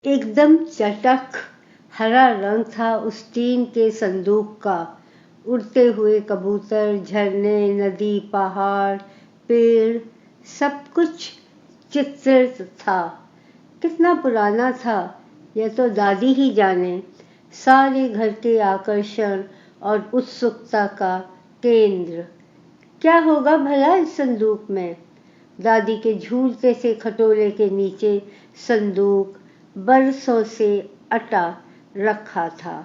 एकदम चटक हरा रंग था उस टीन के संदूक का। उड़ते हुए कबूतर, झरने, नदी, पहाड़, पेड़, सब कुछ चित्रित था। कितना पुराना था यह तो दादी ही जाने। सारे घर के आकर्षण और उत्सुकता का केंद्र। क्या होगा भला इस संदूक में? दादी के झूलते से खटोले के नीचे संदूक बरसों से अटा रखा था।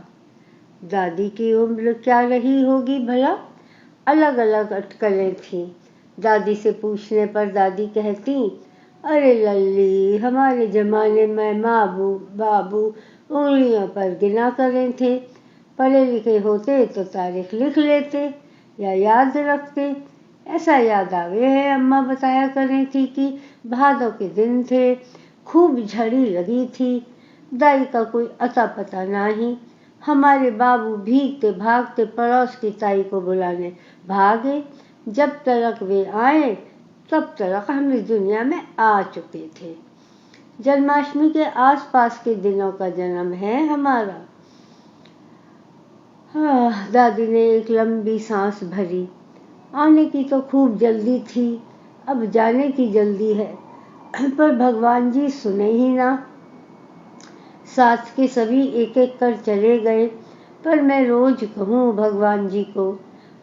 दादी की उम्र क्या रही होगी भला? अलग अलग अटकलें थीं। दादी से पूछने पर दादी कहती, अरे लल्ली, हमारे ज़माने में माँ बाबू उंगलियों पर गिना करें थे। पढ़े लिखे होते तो तारीख लिख लेते या याद रखते। ऐसा याद आवे है, अम्मा बताया करें थी कि भादों के दिन थे, खूब झड़ी लगी थी। दाई का कोई अता पता नहीं। हमारे बाबू भीगते भागते पड़ोस की ताई को बुलाने भागे। जब तक वे आए तब तक हम इस दुनिया में आ चुके थे। जन्माष्टमी के आसपास के दिनों का जन्म है हमारा। दादी ने एक लंबी सांस भरी। आने की तो खूब जल्दी थी, अब जाने की जल्दी है, पर भगवान जी सुने ही ना। साथ के सभी एक एक कर चले गए, पर मैं रोज कहूँ भगवान जी को,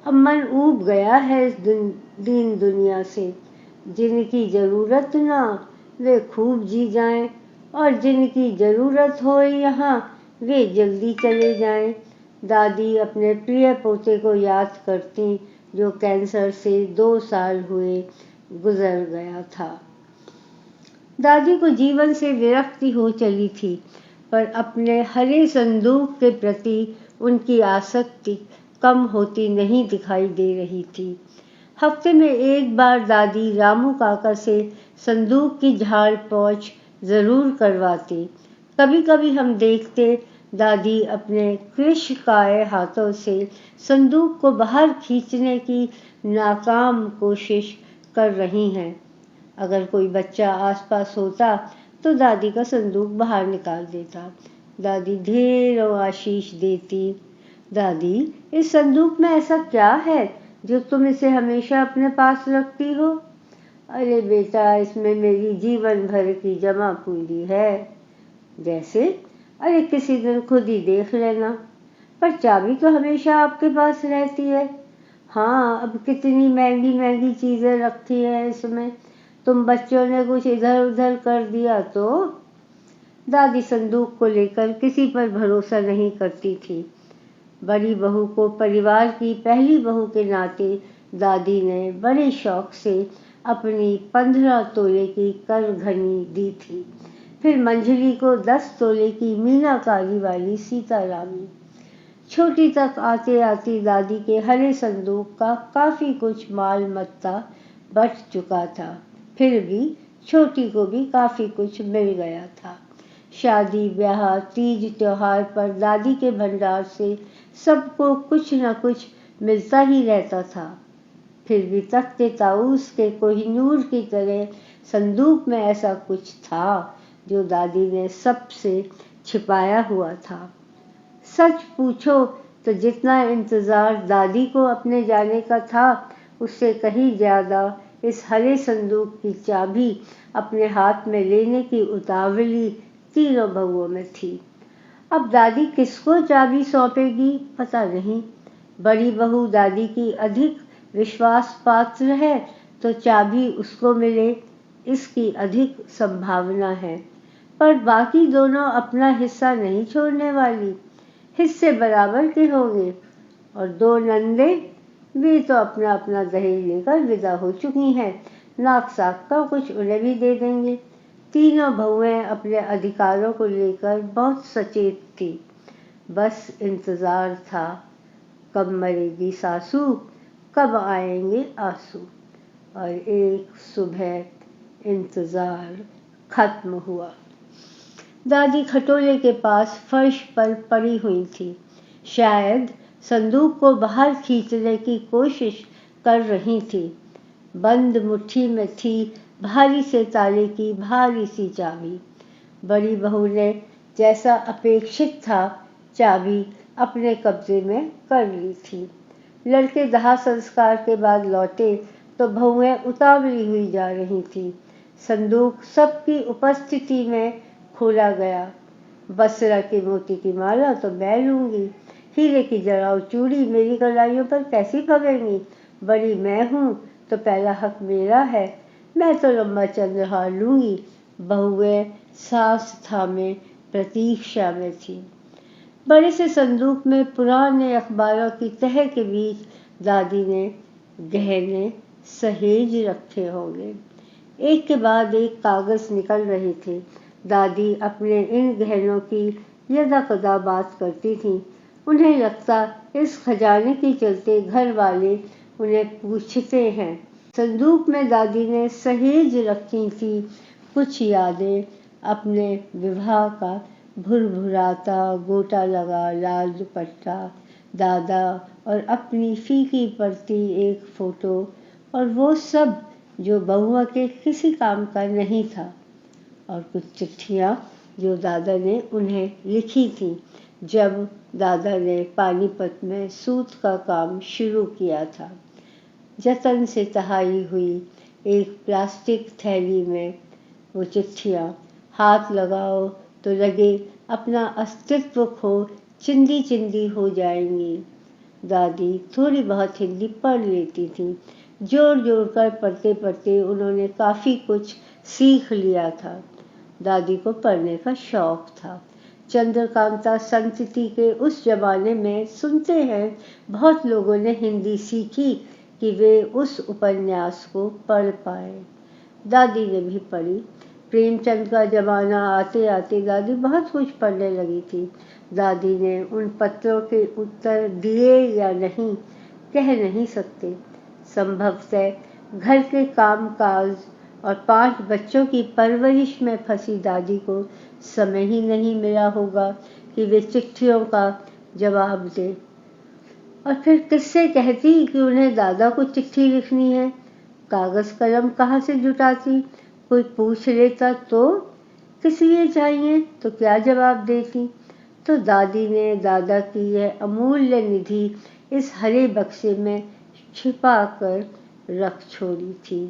अब मन ऊब गया है इस दीन दुनिया से। जिनकी जरूरत ना वे खूब जी जाएं, और जिनकी जरूरत हो यहाँ वे जल्दी चले जाएं। दादी अपने प्रिय पोते को याद करती जो कैंसर से 2 साल हुए गुजर गया था। दादी को जीवन से विरक्ति हो चली थी, पर अपने हरे संदूक के प्रति उनकी आसक्ति कम होती नहीं दिखाई दे रही थी। हफ्ते में एक बार दादी रामू काका से संदूक की झाड़ पोंछ जरूर करवाती। कभी कभी हम देखते दादी अपने कृशकाय हाथों से संदूक को बाहर खींचने की नाकाम कोशिश कर रही हैं। अगर कोई बच्चा आसपास होता तो दादी का संदूक बाहर निकाल देता। दादी ढेरों आशीष देती। दादी, इस संदूक में ऐसा क्या है जो तुम इसे हमेशा अपने पास रखती हो? अरे बेटा, इसमें मेरी जीवन भर की जमा पूंजी है। जैसे? अरे किसी दिन खुद ही देख लेना। पर चाबी तो हमेशा आपके पास रहती है। हाँ, अब कितनी महंगी महंगी चीजें रखी है इसमें। तुम बच्चों ने कुछ इधर उधर कर दिया तो? दादी संदूक को लेकर किसी पर भरोसा नहीं करती थी। बड़ी बहू को परिवार की पहली बहू के नाते दादी ने बड़े शौक से अपनी 15 तोले की करघनी दी थी। फिर मंझली को 10 तोले की मीनाकारी वाली सीतारामी। छोटी तक आते आते दादी के हरे संदूक का काफी कुछ माल मत्ता बच चुका था। फिर भी छोटी को भी काफी कुछ मिल गया था। शादी ब्याह तीज त्योहार पर दादी के भंडार से सबको कुछ न कुछ मिलता ही रहता था। फिर भी तख्ते ताऊस के कोहिनूर की तरह संदूक में ऐसा कुछ था जो दादी ने सबसे छिपाया हुआ था। सच पूछो तो जितना इंतजार दादी को अपने जाने का था उससे कहीं ज्यादा इस हरे संदूक की चाबी अपने हाथ में लेने की उतावली तीनों बहुओं में थी। अब दादी किसको चाबी सौंपेगी पता नहीं। बड़ी बहू दादी की अधिक विश्वास पात्र है तो चाबी उसको मिले इसकी अधिक संभावना है, पर बाकी दोनों अपना हिस्सा नहीं छोड़ने वाली। हिस्से बराबर के होंगे। और 2 नंदे वे तो अपना अपना दहेज लेकर विदा हो चुकी हैं। नाक साक का कुछ उन्हें भी दे देंगे। तीनों बहुएं अपने अधिकारों को लेकर बहुत सचेत थी। बस इंतजार था, कब मरेगी सासू, कब आएंगे आंसू। और एक सुबह इंतजार खत्म हुआ। दादी खटोले के पास फर्श पर पड़ी हुई थी। शायद संदूक को बाहर खींचने की कोशिश कर रही थी। बंद मुट्ठी में थी भारी से ताले की भारी सी चाबी। बड़ी बहू ने जैसा अपेक्षित था चाबी अपने कब्जे में कर ली थी। लड़के दाह संस्कार के बाद लौटे तो बहुएं उतावली हुई जा रही थी। संदूक सबकी उपस्थिति में खोला गया। बसरा के मोती की माला तो मैं लूंगी, हीरे की जड़ाऊ चूड़ी मेरी कलाइयों पर कैसी फबेंगी। बड़ी मैं हूँ तो पहला हक मेरा है, मैं तो लंबा चंद्रहार लूंगी। बहुएं सांस थामे प्रतीक्षा में थी। बड़े से संदूक में पुराने अखबारों की तह के बीच दादी ने गहने सहेज रखे होंगे। एक के बाद एक कागज निकल रहे थे। दादी अपने इन गहनों की यदाकदा बात करती थी। उन्हें लगता इस खजाने के चलते घर वाले उन्हें पूछते हैं। संदूक में दादी ने सहेज रखी थी कुछ यादें, अपने विवाह का भुरभुराता गोटा लगा लाल दुपट्टा, दादा और अपनी फीकी पड़ती एक फोटो, और वो सब जो बहुआ के किसी काम का नहीं था, और कुछ चिट्ठियाँ जो दादा ने उन्हें लिखी थी जब दादा ने पानीपत में सूत का काम शुरू किया था। जतन से तहाई हुई एक प्लास्टिक थैली में वो चिट्ठियाँ, हाथ लगाओ तो लगे अपना अस्तित्व खो चिंदी चिंदी हो जाएंगी। दादी थोड़ी बहुत हिंदी पढ़ लेती थी। जोर जोर कर पढ़ते पढ़ते उन्होंने काफ़ी कुछ सीख लिया था। दादी को पढ़ने का शौक था। चंद्रकांता संतति के उस जमाने में सुनते हैं बहुत लोगों ने हिंदी सीखी कि वे उस उपन्यास को पढ़ पाए। दादी ने भी पढ़ी। प्रेमचंद का जमाना आते आते दादी बहुत कुछ पढ़ने लगी थी। दादी ने उन पत्रों के उत्तर दिए या नहीं कह नहीं सकते। संभवतः घर के कामकाज और 5 बच्चों की परवरिश में फंसी दादी को समय ही नहीं मिला होगा कि वे चिट्ठियों का जवाब दे। और फिर किससे कहती कि उन्हें दादा को चिट्ठी लिखनी है। कागज़ कलम कहाँ से जुटाती। कोई पूछ लेता तो किस लिए चाहिए तो क्या जवाब देती। तो दादी ने दादा की यह अमूल्य निधि इस हरे बक्से में छिपा कर रख छोड़ी थी।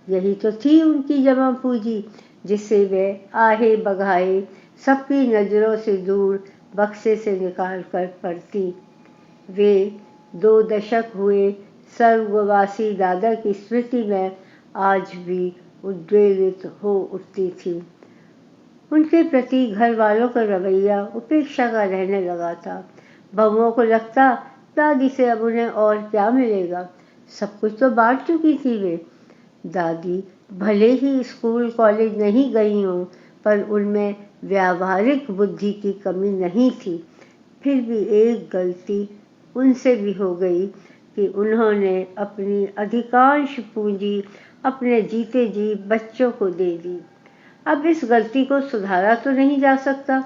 यही तो थी उनकी जमा पूंजी जिसे वे आहे बघाए सबकी नज़रों से दूर बक्से से निकाल कर पढ़ती। वे 2 दशक हुए स्वर्गवासी दादा की स्मृति में आज भी उद्वेलित हो उठती थी। उनके प्रति घर वालों का रवैया उपेक्षा का रहने लगा था। बहुओं को लगता दादी से अब उन्हें और क्या मिलेगा, सब कुछ तो बांट चुकी थी वे। दादी भले ही स्कूल कॉलेज नहीं गई हों, पर उनमें व्यावहारिक बुद्धि की कमी नहीं थी। फिर भी एक गलती उनसे भी हो गई कि उन्होंने अपनी अधिकांश पूंजी अपने जीते जी बच्चों को दे दी। अब इस गलती को सुधारा तो नहीं जा सकता,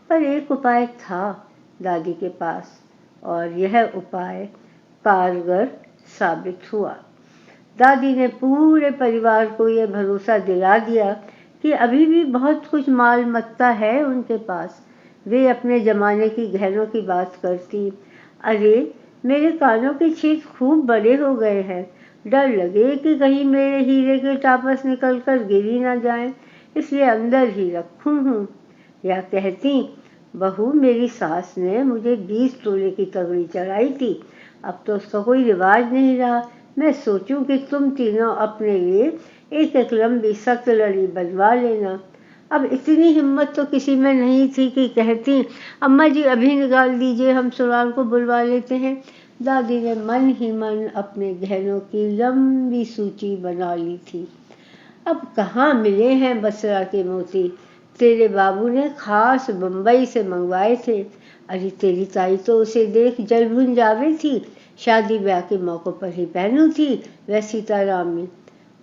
पर एक उपाय था दादी के पास, और यह उपाय कारगर साबित हुआ। दादी ने पूरे परिवार को यह भरोसा दिला दिया कि अभी भी बहुत कुछ माल मत्ता है उनके पास। वे अपने ज़माने की गहनों की बात करती। अरे मेरे कानों के छेद खूब बड़े हो गए हैं, डर लगे कि कहीं मेरे हीरे के टापस निकल कर गिरी ना जाएं, इसलिए अंदर ही रखूं हूँ। या कहती, बहू मेरी सास ने मुझे 20 तोले की तगड़ी चढ़ाई थी, अब तो उसका कोई रिवाज नहीं रहा। मैं सोचूं कि तुम तीनों अपने लिए एक एक लंबी सख्त लड़ी बनवा लेना। अब इतनी हिम्मत तो किसी में नहीं थी कि कहती, अम्मा जी अभी निकाल दीजिए, हम सुराल को बुलवा लेते हैं। दादी ने मन ही मन अपने गहनों की लंबी सूची बना ली थी। अब कहाँ मिले हैं बसरा के मोती, तेरे बाबू ने खास बम्बई से मंगवाए थे। अरे तेरी ताई तो उसे देख जल भुन जावे थी, शादी ब्याह के मौक़ों पर ही पहनू थी वह सीताराम।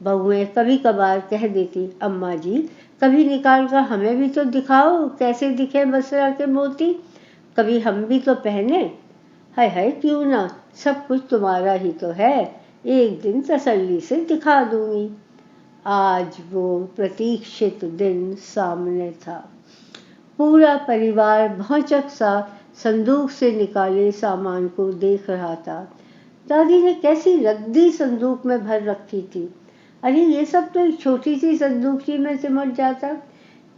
बहुएं कभी कभार कह देती, अम्मा जी कभी निकाल कर हमें भी तो दिखाओ कैसे दिखे बसरा के मोती, कभी हम भी तो पहने। हाय हाय क्यों ना, सब कुछ तुम्हारा ही तो है, एक दिन तसल्ली से दिखा दूंगी। आज वो प्रतीक्षित दिन सामने था। पूरा परिवार भौचक सा संदूक से निकाले सामान को देख रहा था। दादी ने कैसी रद्दी संदूक में भर रखी थी। अरे ये सब तो एक छोटी सी संदूकची में सिमट जाता।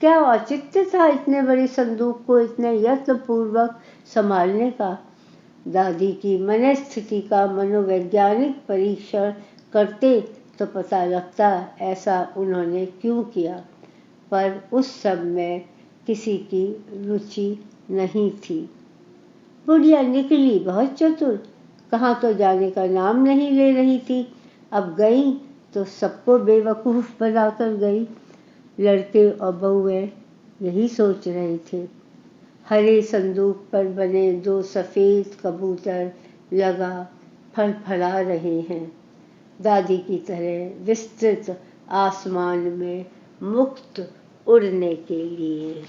क्या औचित्य था इतने बड़े संदूक को इतने यत्नपूर्वक संभालने का। दादी की मनस्थिति का मनोवैज्ञानिक परीक्षण करते तो पता लगता ऐसा उन्होंने क्यों किया, पर उस सब में किसी की रुचि नहीं थी। बुढ़िया निकली बहुत चतुर, कहाँ तो जाने का नाम नहीं ले रही थी। अब गई तो सबको बेवकूफ़ बनाकर गई। लड़के और बहुएं यही सोच रहे थे। हरे संदूक पर बने 2 सफ़ेद कबूतर लगा फड़फड़ा रहे हैं, दादी की तरह विस्तृत आसमान में मुक्त उड़ने के लिए।